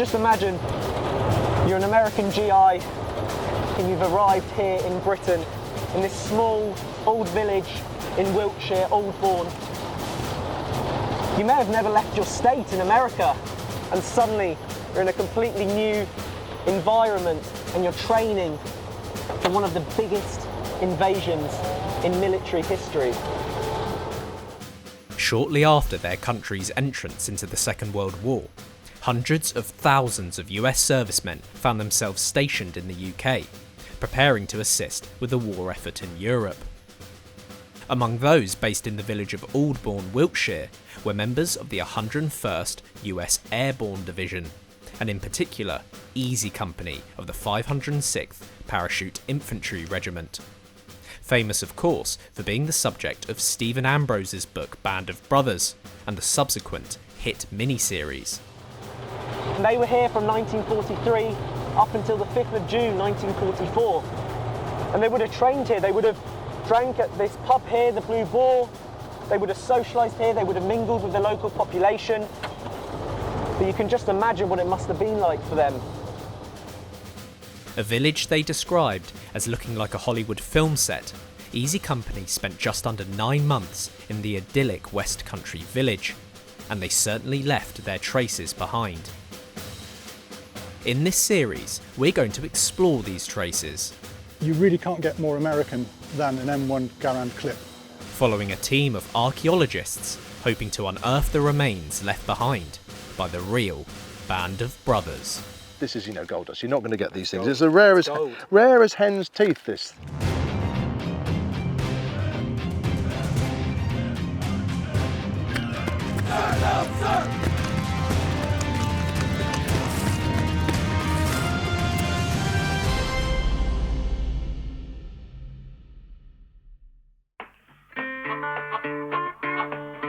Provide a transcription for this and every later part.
just imagine you're an American GI and you've arrived here in Britain in this small old village in Wiltshire, Oldbourne. You may have never left your state in America, and suddenly you're in a completely new environment and you're training for one of the biggest invasions in military history. Shortly after their country's entrance into the Second World War, hundreds of thousands of US servicemen found themselves stationed in the UK, preparing to assist with the war effort in Europe. Among those based in the village of Oldbourne, Wiltshire, were members of the 101st US Airborne Division, and in particular, Easy Company of the 506th Parachute Infantry Regiment. Famous, of course, for being the subject of Stephen Ambrose's book Band of Brothers, and the subsequent hit miniseries. They were here from 1943 up until the 5th of June 1944. And they would have trained here, they would have drank at this pub here, the Blue Boar, they would have socialised here, they would have mingled with the local population. But you can just imagine what it must have been like for them. A village they described as looking like a Hollywood film set, Easy Company spent just under 9 months in the idyllic West Country village, and they certainly left their traces behind. In this series, we're going to explore these traces. You really can't get more American than an M1 Garand clip. Following a team of archaeologists hoping to unearth the remains left behind by the real Band of Brothers. This is, gold dust. You're not going to get these things. It's as rare as hen's teeth, this.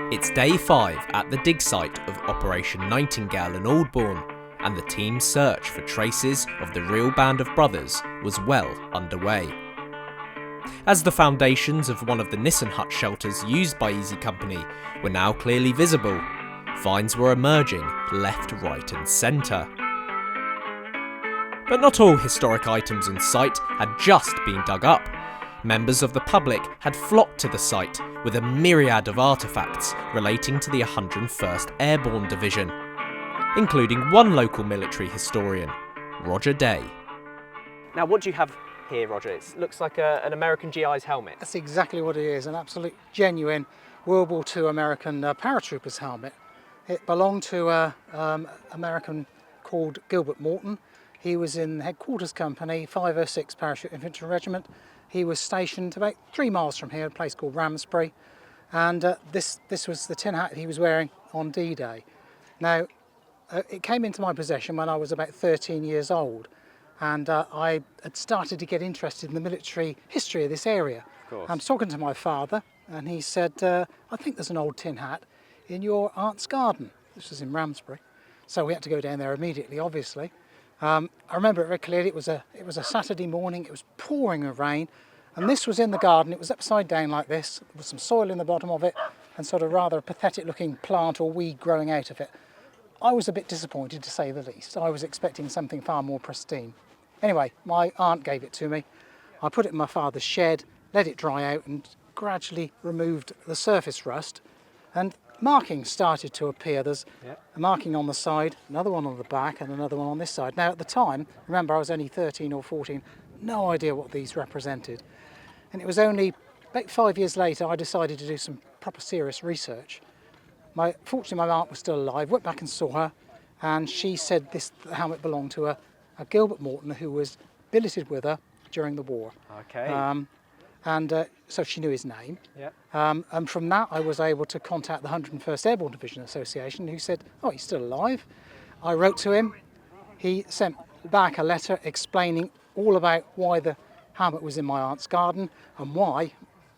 It's day 5 at the dig site of Operation Nightingale in Oldbourne, and the team's search for traces of the real Band of Brothers was well underway. As the foundations of one of the Nissen hut shelters used by Easy Company were now clearly visible, finds were emerging left, right and centre. But not all historic items on site had just been dug up. Members of the public had flocked to the site with a myriad of artefacts relating to the 101st Airborne Division, including one local military historian, Roger Day. Now what do you have here, Roger? It looks like an American GI's helmet. That's exactly what it is, an absolute genuine World War II American paratrooper's helmet. It belonged to an American called Gilbert Morton. He was in the headquarters company, 506 Parachute Infantry Regiment. He was stationed about 3 miles from here, a place called Ramsbury, and this was the tin hat he was wearing on D-Day. Now, it came into my possession when I was about 13 years old, and I had started to get interested in the military history of this area. Of course. I was talking to my father, and he said, I think there's an old tin hat in your aunt's garden. This was in Ramsbury, so we had to go down there immediately, obviously. I remember it very clearly. It was a Saturday morning. It was pouring with rain, and this was in the garden. It was upside down like this, with some soil in the bottom of it, and sort of rather a pathetic-looking plant or weed growing out of it. I was a bit disappointed, to say the least. I was expecting something far more pristine. Anyway, my aunt gave it to me. I put it in my father's shed, let it dry out, and gradually removed the surface rust, and markings started to appear. There's a marking on the side, another one on the back, and another one on this side. Now, at the time, remember, I was only 13 or 14, no idea what these represented. And it was only about 5 years later I decided to do some proper serious research. Fortunately, my aunt was still alive. Went back and saw her, and she said this helmet belonged to a Gilbert Morton who was billeted with her during the war. Okay. So she knew his name. Yeah. And from that, I was able to contact the 101st Airborne Division Association, who said, oh, he's still alive. I wrote to him. He sent back a letter explaining all about why the helmet was in my aunt's garden and why,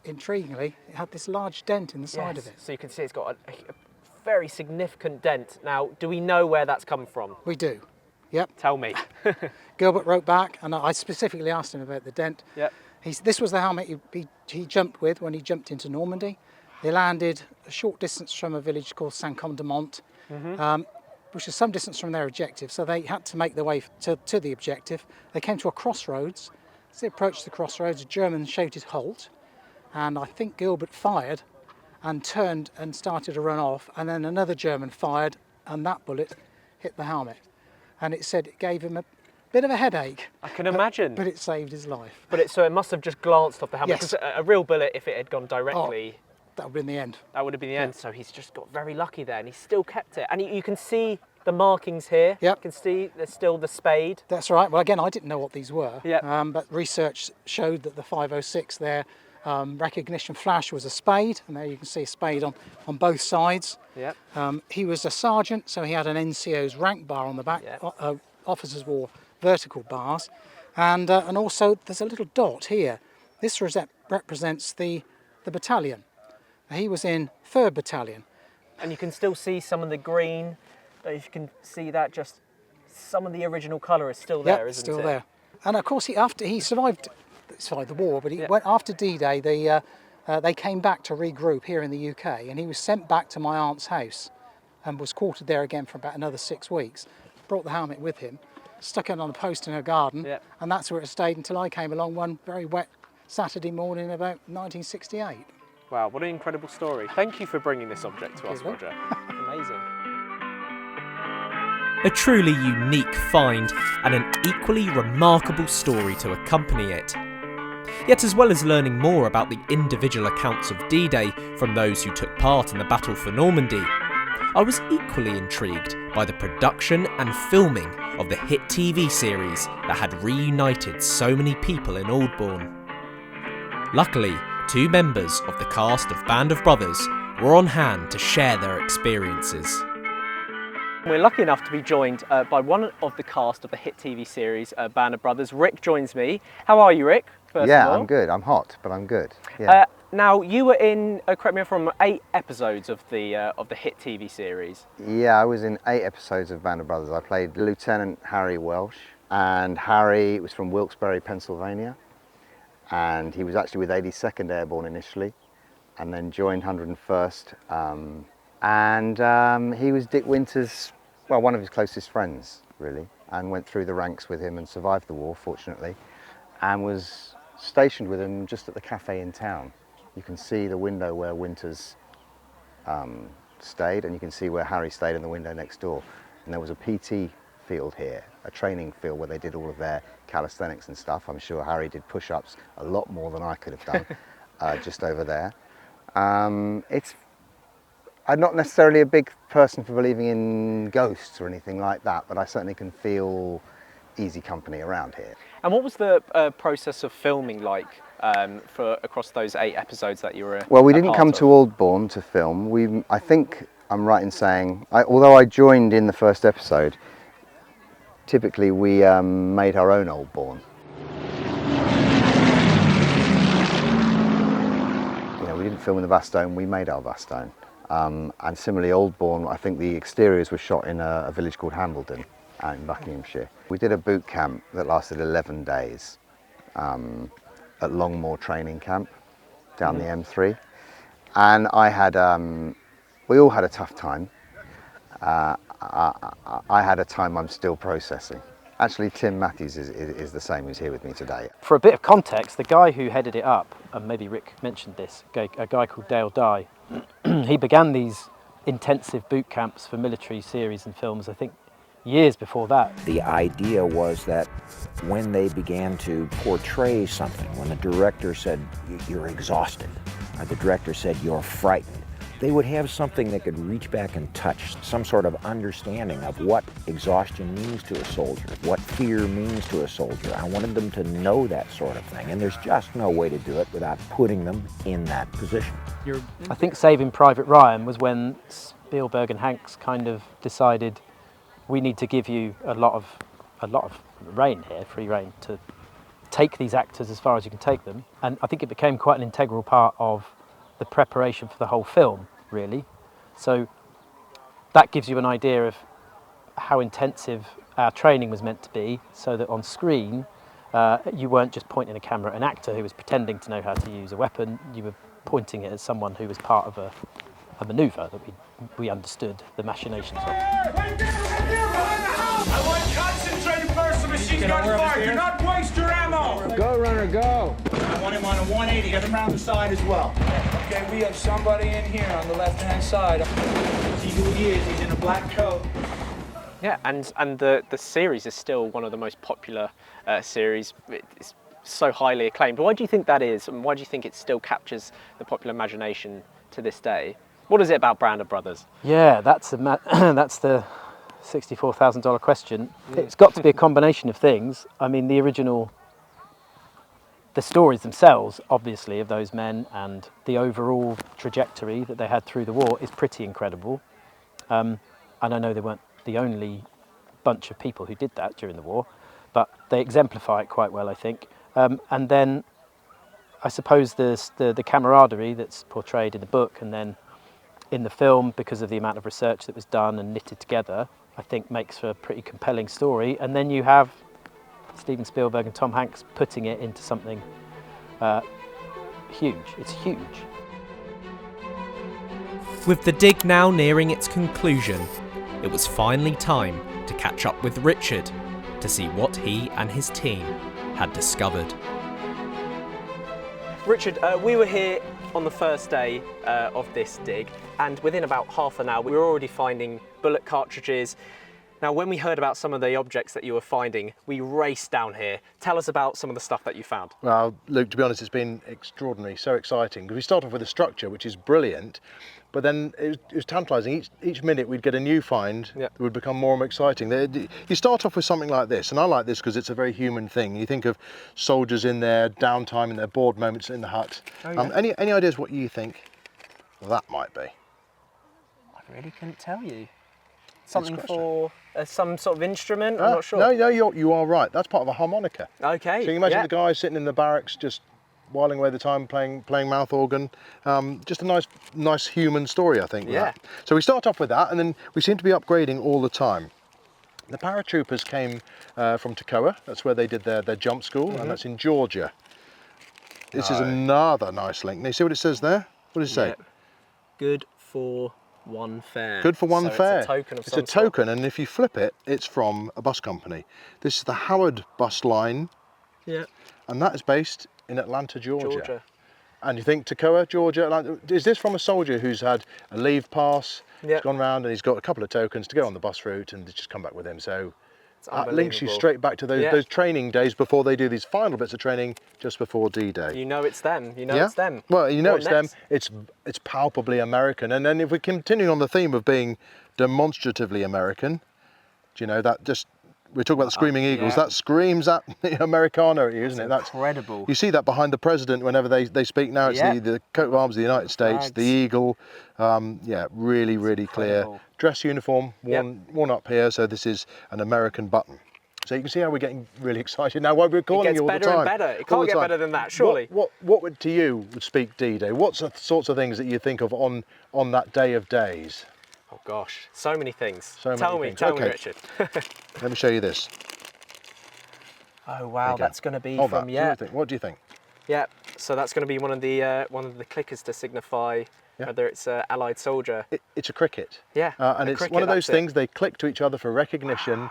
intriguingly, it had this large dent in the side of it. So you can see it's got a very significant dent. Now, do we know where that's come from? We do. Yep. Tell me. Gilbert wrote back, and I specifically asked him about the dent. Yep. This was the helmet he jumped with when he jumped into Normandy. They landed a short distance from a village called Saint-Côme-de-Mont. which is some distance from their objective, so they had to make their way to the objective. They came to a crossroads. As they approached the crossroads, a German shouted halt, and I think Gilbert fired and turned and started to run off, and then another German fired, and that bullet hit the helmet. And it said it gave him a bit of a headache. I can imagine. But it saved his life. So it must have just glanced off the helmet. Yes. Because a real bullet, if it had gone directly... Oh, that would have been the end. That would have been the end. So he's just got very lucky there, and he's still kept it. And you can see the markings here. Yep. You can see there's still the spade. That's right. Well, again, I didn't know what these were. Yep. But research showed that the 506 there, recognition flash was a spade, and there you can see a spade on both sides. Yep. He was a sergeant, so he had an NCO's rank bar on the back. Yep. Officers wore vertical bars, and also there's a little dot here. This represents the battalion. He was in 3rd Battalion. And you can still see some of the green. You can see that just some of the original colour is still there, isn't it? Still there. And of course, after he survived the war, but he Yep. went after D-Day. They came back to regroup here in the UK, and he was sent back to my aunt's house and was quartered there again for about another 6 weeks. Brought the helmet with him, stuck it on a post in her garden, Yep. and that's where it stayed until I came along one very wet Saturday morning about 1968. Wow, what an incredible story. Thank you for bringing this object to us, you. Roger. Amazing. A truly unique find and an equally remarkable story to accompany it. Yet as well as learning more about the individual accounts of D-Day from those who took part in the battle for Normandy, I was equally intrigued by the production and filming of the hit TV series that had reunited so many people in Aldbourne. Luckily, 2 members of the cast of Band of Brothers were on hand to share their experiences. We're lucky enough to be joined by one of the cast of the hit TV series Band of Brothers. Rick joins me. How are you, Rick? First Yeah, of all? I'm good. I'm hot, but I'm good. Yeah. Now, you were in, correct me if I'm wrong, 8 episodes of the hit TV series. Yeah, I was in 8 episodes of Band of Brothers. I played Lieutenant Harry Welsh, and Harry was from Wilkes-Barre, Pennsylvania, and he was actually with 82nd Airborne initially, and then joined 101st, and he was Dick Winter's, well, one of his closest friends, really, and went through the ranks with him and survived the war, fortunately, and was stationed with him just at the cafe in town. You can see the window where Winters stayed, and you can see where Harry stayed in the window next door. And there was a PT field here, a training field where they did all of their calisthenics and stuff. I'm sure Harry did push-ups a lot more than I could have done just over there. I'm not necessarily a big person for believing in ghosts or anything like that, but I certainly can feel easy company around here. And what was the process of filming like for across those 8 episodes that you were Well, we didn't come to Aldbourne to film. I think I'm right in saying, although I joined in the first episode, typically we made our own Aldbourne. You know, we didn't film in the Bastone, we made our Bastone. And similarly, Aldbourne, I think the exteriors were shot in a village called Hambledon out in Buckinghamshire. We did a boot camp that lasted 11 days at Longmoor Training Camp down the M3. And I had, we all had a tough time. I had a time I'm still processing. Actually, Tim Matthews is the same, who's here with me today. For a bit of context, the guy who headed it up, and maybe Rick mentioned this, a guy called Dale Dye, he began these intensive boot camps for military series and films, I think, years before that. The idea was that when they began to portray something, when the director said, you're exhausted, or the director said, you're frightened, they would have something that could reach back and touch, some sort of understanding of what exhaustion means to a soldier, what fear means to a soldier. I wanted them to know that sort of thing, and there's just no way to do it without putting them in that position. I think Saving Private Ryan was when Spielberg and Hanks kind of decided we need to give you a lot of rein here, free rein, to take these actors as far as you can take them. And I think it became quite an integral part of the preparation for the whole film, really. So that gives you an idea of how intensive our training was meant to be, so that on screen you weren't just pointing a camera at an actor who was pretending to know how to use a weapon, you were pointing it at someone who was part of a manoeuvre that we understood the machinations of. I want concentrated burst of machine gun fire. Do not waste your ammo. Go, runner, go. I want him on a 180. Get him around the side as well. Okay, we have somebody in here on the left-hand side. See who he is. He's in a black coat. Yeah, and the series is still one of the most popular series. It's so highly acclaimed. Why do you think that is, and why do you think it still captures the popular imagination to this day? What is it about Brand of Brothers? Yeah, that's the $64,000 question. It's got to be a combination of things. I mean, the stories themselves, obviously, of those men and the overall trajectory that they had through the war is pretty incredible. And I know they weren't the only bunch of people who did that during the war, but they exemplify it quite well, I think. And then I suppose the camaraderie that's portrayed in the book and then in the film, because of the amount of research that was done and knitted together, I think makes for a pretty compelling story. And then you have Steven Spielberg and Tom Hanks putting it into something huge. It's huge. With the dig now nearing its conclusion, it was finally time to catch up with Richard to see what he and his team had discovered. Richard, we were here on the first day of this dig, and within about half an hour we were already finding bullet cartridges. Now, when we heard about some of the objects that you were finding, we raced down here. Tell us about some of the stuff that you found. Well, Luke, to be honest, it's been extraordinary, so exciting. Because we start off with a structure, which is brilliant, but then it was tantalising. Each minute we'd get a new find that would become more and more exciting. You start off with something like this, and I like this because it's a very human thing. You think of soldiers in their downtime, in their bored moments in the hut. Oh, yeah. Any ideas what you think that might be? I really couldn't tell you. Something for some sort of instrument? I'm not sure. No, you are right. That's part of a harmonica. Okay. So you can imagine the guy sitting in the barracks just whiling away the time playing mouth organ. Just a nice human story, I think. Yeah. So we start off with that, and then we seem to be upgrading all the time. The paratroopers came from Toccoa. That's where they did their jump school, and that's in Georgia. This is another nice link. Now, you see what it says there? What does it say? Good for one fare. Good for one fare. It's a token of It's a token, and if you flip it, it's from a bus company. This is the Howard bus line. Yeah. And that is based in Atlanta, Georgia. And you think Toccoa, Georgia, Atlanta, is this from a soldier who's had a leave pass, he's gone round and he's got a couple of tokens to go on the bus route and just come back with him. So that links you straight back to those training days before they do these final bits of training just before D-Day. You know it's them, it's them. Well, you know it's them, it's palpably American. And then if we continue on the theme of being demonstratively American, do you know, that just, we talk about the Screaming Eagles, that screams at the Americana at you, isn't it? That's incredible. You see that behind the president whenever they speak now. It's the coat of arms of the United States, the eagle. Really, really clear. Dress uniform, worn up here, so this is an American button. So you can see how we're getting really excited now. Why we're calling you all the time. It gets better and better. It can't get better than that, surely. What would, to you, would speak D-Day? What's the sorts of things that you think of on that day of days? Oh gosh, so many things. Tell me, Richard. Let me show you this. Oh wow, that's going to be Hold from that. What do you think? Yeah, so that's going to be one of the clickers to signify whether it's an Allied soldier. It's a cricket. Yeah, and it's one of those things they click to each other for recognition.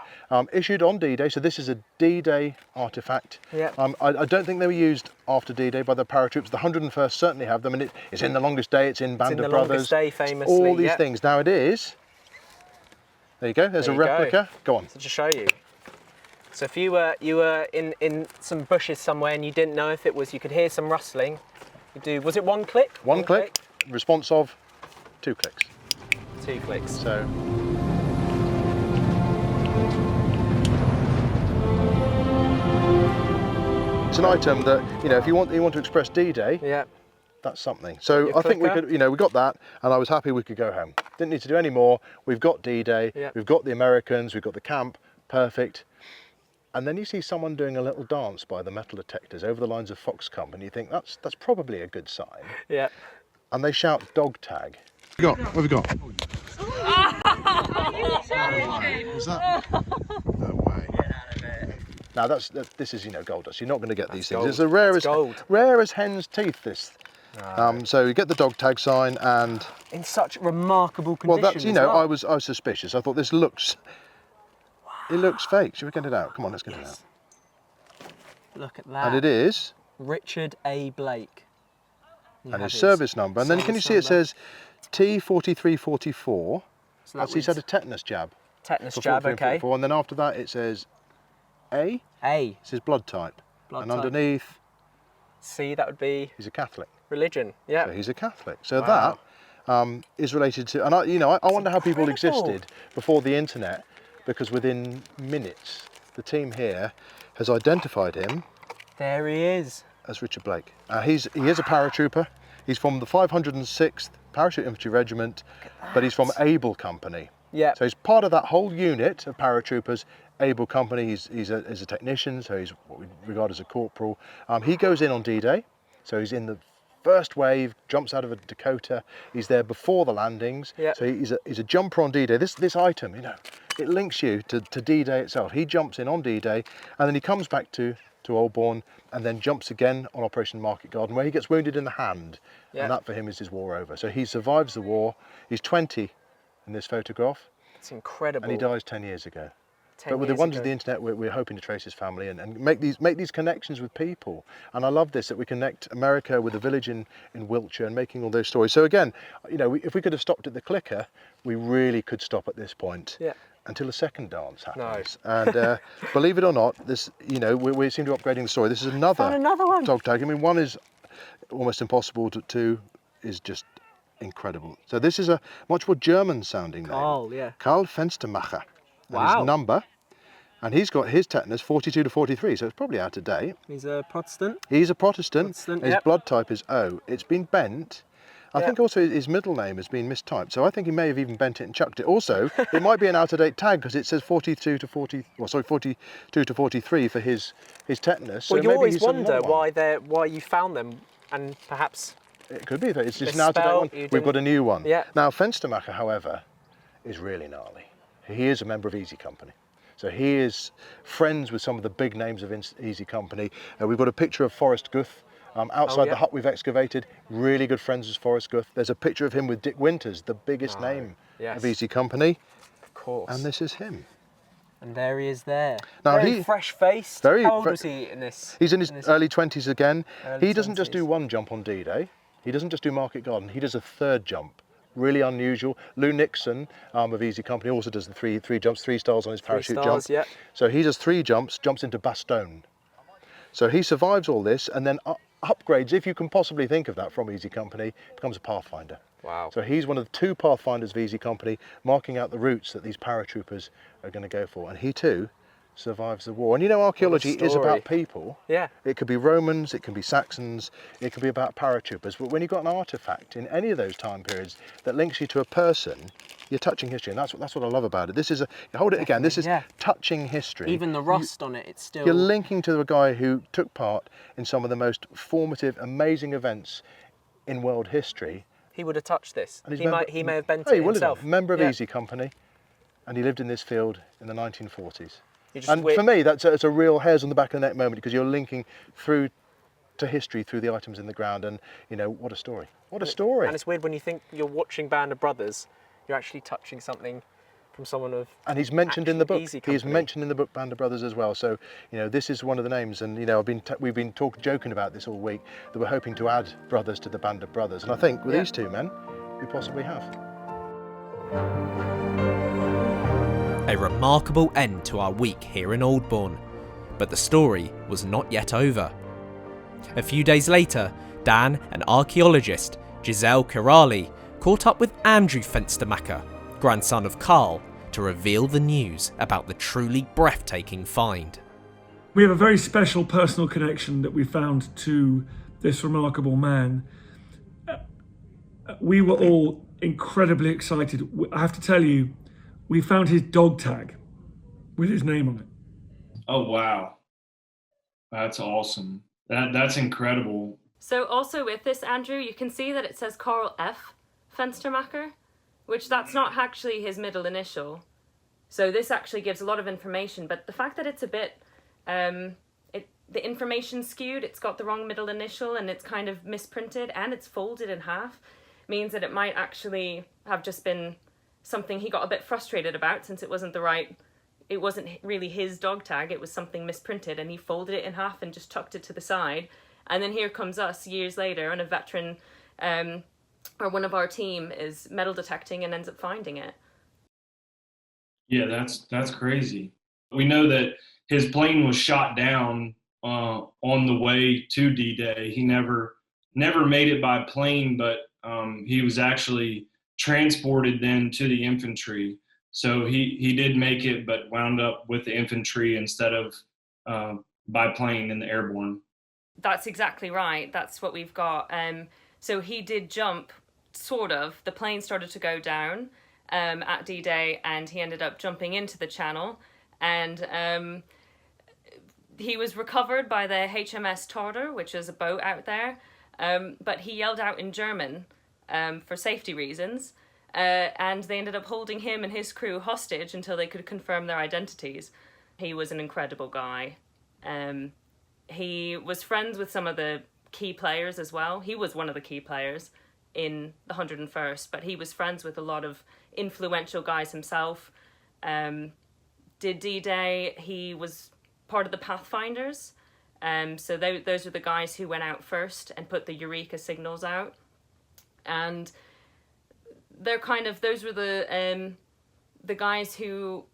Issued on D-Day, so this is a D-Day artifact. Yeah. I don't think they were used after D-Day by the paratroops. The 101st certainly have them, and it's in The Longest Day, it's in Band of Brothers. Longest Day, famously. All these things. Now it is. There you go. There's a replica. Go on. So to show you. So if you were in some bushes somewhere and you didn't know if it was, you could hear some rustling. You do. Was it one click? One click. Response of 2 clicks. 2 clicks. So. It's an item that, you know, if you want to express D-Day, that's something. So I think we could, we got that, and I was happy we could go home. Didn't need to do any more. We've got D-Day, we've got the Americans, we've got the camp, perfect. And then you see someone doing a little dance by the metal detectors over the lines of Foxcomb, and you think that's probably a good sign. Yeah. And they shout dog tag. What have we got? What's that? No way. Now this is gold dust. You're not going to get these things. It's the rare as hen's teeth. This. So you get the dog tag sign, and in such remarkable condition. Well, that's, you know, I was suspicious. I thought this looks, it looks fake. Should we get it out? Come on, let's get it out. Look at that. And it is Richard A. Blake. And his service number. And then can you see it says T4344. So that's he's had a tetanus jab. Tetanus jab, okay. And then after that it says A. A. It's his blood type. Blood and type. Underneath. C, that would be. He's a Catholic. Religion, yeah. So he's a Catholic. So that is related to, and I wonder how people existed before the internet, because within minutes the team here has identified him. There he is. As Richard Blake. He is a paratrooper. He's from the 506th Parachute Infantry Regiment, but he's from Able Company. Yeah. So he's part of that whole unit of paratroopers. Able Company. He's a technician, so he's what we regard as a corporal. He goes in on D-Day, so he's in the first wave, jumps out of a Dakota. He's there before the landings. Yep. So he's a jumper on D-Day. This item, you know, it links you to D-Day itself. He jumps in on D-Day, and then he comes back to Oldbourne, and then jumps again on Operation Market Garden, where he gets wounded in the hand. Yep. And that for him is his war over. So he survives the war. He's 20 in this photograph. It's incredible. And he dies 10 years ago. But with the wonders of the internet, we're hoping to trace his family and make these connections with people. And I love this, that we connect America with a village in Wiltshire and making all those stories. So again, you know, if we could have stopped at the clicker, we really could stop at this point. Yeah. Until the second dance happens. No. And believe it or not, this, you know, we seem to be upgrading the story. This is another one. Dog tag. I mean, one is almost impossible, two is just incredible. So this is a much more German sounding name. Carl, yeah. Carl Fenstermaker. Wow. And his number, and he's got his tetanus 42 to 43, so it's probably out of date. He's a Protestant. He's a Protestant. His yep. blood type is O. It's been bent. I think also his middle name has been mistyped, so I think he may have even bent it and chucked it. Also, it might be an out-of-date tag because it says 42 to 43 for his tetanus. Well, so you always wonder why you found them, and perhaps it could be that it's just an out-of-date one. We've got a new one. Yeah. Now Fenstermaker, however, is really gnarly. He is a member of Easy Company. So he is friends with some of the big names of Easy Company. We've got a picture of Forrest Guth. Outside the hut we've excavated, really good friends with Forrest Guth. There's a picture of him with Dick Winters, the biggest name of Easy Company. Of course. And this is him. And there he is there. Now very fresh-faced. How old was he in this? He's in his early 20s again. He doesn't just do one jump on D-Day. He doesn't just do Market Garden. He does a third jump. Really unusual. Lou Nixon of Easy Company also does the three jumps, 3 stars on his parachute jump. Yeah. So he does 3 jumps, jumps into Bastogne. So he survives all this and then upgrades, if you can possibly think of that, from Easy Company, becomes a Pathfinder. Wow. So he's one of the 2 Pathfinders of Easy Company, marking out the routes that these paratroopers are going to go for. And he too survives the war. And you know, archaeology is about people. Yeah. It could be Romans, it can be Saxons, it could be about paratroopers. But when you've got an artifact in any of those time periods that links you to a person, you're touching history, and that's what I love about it. This is hold it again, this is touching history. Even the rust on it, it's still... You're linking to a guy who took part in some of the most formative, amazing events in world history. He would have touched this. And he may have bent it himself. Member of Easy Company, and he lived in this field in the 1940s. And for me, it's a real hairs on the back of the neck moment, because you're linking through to history through the items in the ground, and you know, what a story. What a story. And it's weird when you think you're watching Band of Brothers, you're actually touching something from someone of... And he's mentioned in the book. Easy He's mentioned in the book Band of Brothers as well. So, you know, this is one of the names, and you know, we've been joking about this all week, that we're hoping to add brothers to the Band of Brothers. And I think with these 2 men, we possibly have. A remarkable end to our week here in Oldbourne, but the story was not yet over. A few days later, Dan and archaeologist Giselle Kiraly caught up with Andrew Fenstermaker, grandson of Carl, to reveal the news about the truly breathtaking find. We have a very special personal connection that we found to this remarkable man. We were all incredibly excited. I have to tell you, we found his dog tag with his name on it. Oh, wow. That's awesome. That's incredible. So also with this, Andrew, you can see that it says Carl F. Fenstermaker, which that's not actually his middle initial. So this actually gives a lot of information, but the fact that it's a bit, the information skewed. It's got the wrong middle initial and it's kind of misprinted and it's folded in half. Means that it might actually have just been something he got a bit frustrated about, since it wasn't really his dog tag, it was something misprinted, and he folded it in half and just tucked it to the side. And then here comes us years later, and a veteran or one of our team is metal detecting and ends up finding it. Yeah, that's crazy. We know that his plane was shot down on the way to D-Day. He never made it by plane, but he was actually transported then to the infantry. So he did make it, but wound up with the infantry instead of by plane in the airborne. That's exactly right. That's what we've got. So he did jump, sort of. The plane started to go down at D-Day, and he ended up jumping into the channel. And he was recovered by the HMS Tartar, which is a boat out there. But he yelled out in German for safety reasons. And they ended up holding him and his crew hostage until they could confirm their identities. He was an incredible guy. He was friends with some of the key players as well. He was one of the key players in the 101st, but he was friends with a lot of influential guys himself. Did D-Day, he was part of the Pathfinders. So those are the guys who went out first and put the Eureka signals out. And they're those were the guys who,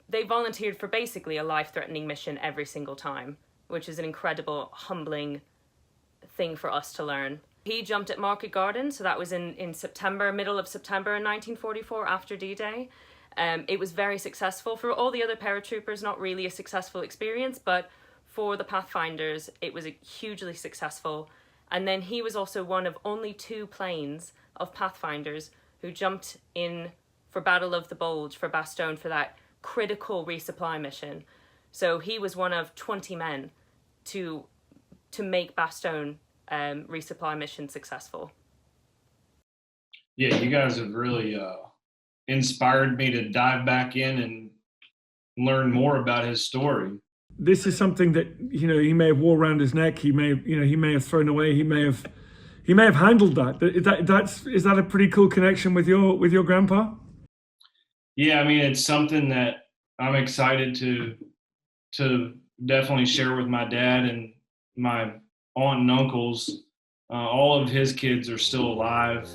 they volunteered for basically a life-threatening mission every single time, which is an incredible, humbling thing for us to learn. He jumped at Market Garden, so that was in September, middle of September in 1944, after D-Day. It was very successful. For all the other paratroopers, not really a successful experience, but for the Pathfinders, it was hugely successful. And then he was also one of only 2 planes of Pathfinders who jumped in for Battle of the Bulge, for Bastogne, for that critical resupply mission. So he was one of 20 men to make Bastogne resupply mission successful. Yeah, you guys have really inspired me to dive back in and learn more about his story. This is something that, he may have wore around his neck. He may have thrown away. He may have handled that. Is that a pretty cool connection with your grandpa? Yeah, I mean, it's something that I'm excited to definitely share with my dad and my aunt and uncles. All of his kids are still alive,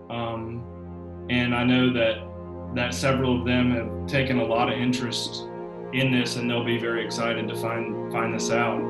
and I know that several of them have taken a lot of interest in this, and they'll be very excited to find this out.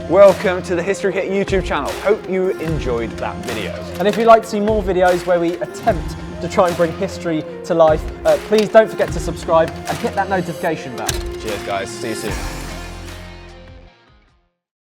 Welcome to the History Hit YouTube channel. Hope you enjoyed that video. And if you'd like to see more videos where we attempt to try and bring history to life, please don't forget to subscribe and hit that notification bell. Cheers guys, see you soon.